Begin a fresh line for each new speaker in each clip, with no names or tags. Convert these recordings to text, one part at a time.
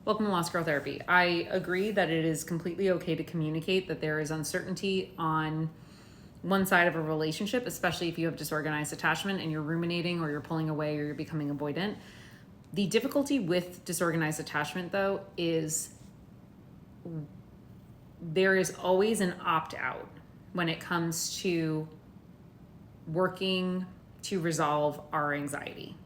Welcome to Lost Girl Therapy. I agree that it is completely okay to communicate that there is uncertainty on one side of a relationship, especially if you have disorganized attachment and you're ruminating or you're pulling away or you're becoming avoidant. The difficulty with disorganized attachment, though, is there is always an opt-out when it comes to working to resolve our anxiety.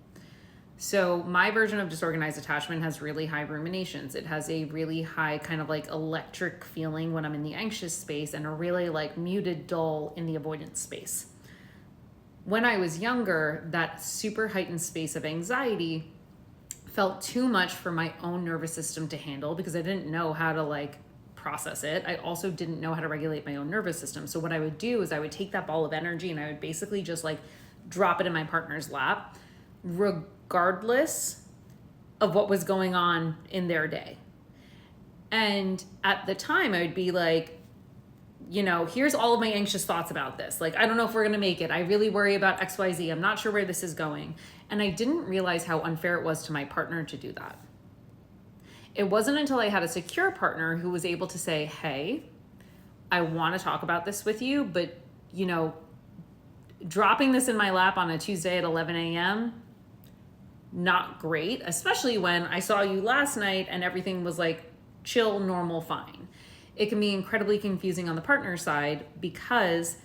So my version of disorganized attachment has really high ruminations. It has a really high kind of like electric feeling when I'm in the anxious space and a really like muted dull in the avoidance space. When I was younger, that super heightened space of anxiety felt too much for my own nervous system to handle because I didn't know how to like process it. I also didn't know how to regulate my own nervous system. So what I would do is I would take that ball of energy and I would basically just like drop it in my partner's lap, regardless of what was going on in their day. And at the time I would be like, you know, here's all of my anxious thoughts about this. Like, I don't know if we're going to make it. I really worry about XYZ. I'm not sure where this is going. And I didn't realize how unfair it was to my partner to do that. It wasn't until I had a secure partner who was able to say, hey, I want to talk about this with you, but, you know, dropping this in my lap on a Tuesday at 11 a.m., not great, especially when I saw you last night and everything was like chill, normal, fine. It can be incredibly confusing on the partner side because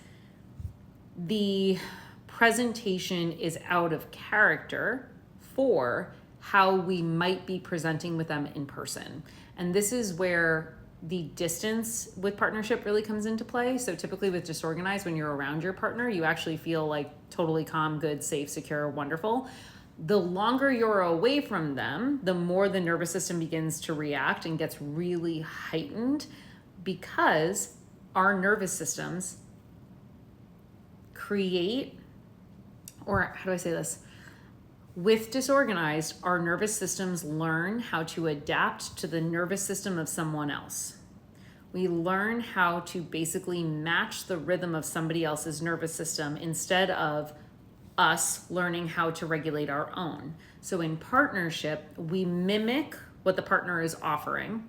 the presentation is out of character for how we might be presenting with them in person. And this is where the distance with partnership really comes into play. So typically with disorganized, when you're around your partner, you actually feel like totally calm, good, safe, secure, wonderful. The longer you're away from them, the more the nervous system begins to react and gets really heightened because our nervous systems create, or how do I say this? With disorganized, our nervous systems learn how to adapt to the nervous system of someone else. We learn how to basically match the rhythm of somebody else's nervous system instead of us learning how to regulate our own. So in partnership, we mimic what the partner is offering,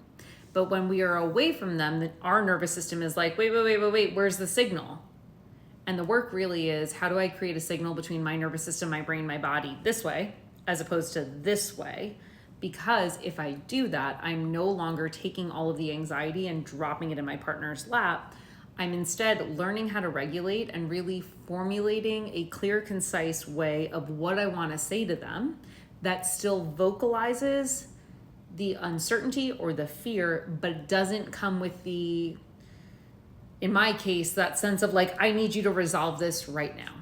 but when we are away from them, our nervous system is like, wait, where's the signal? And the work really is, how do I create a signal between my nervous system, my brain, my body this way, as opposed to this way? Because if I do that, I'm no longer taking all of the anxiety and dropping it in my partner's lap. I'm instead learning how to regulate and really formulating a clear, concise way of what I want to say to them that still vocalizes the uncertainty or the fear, but doesn't come with the, in my case, that sense of like, I need you to resolve this right now.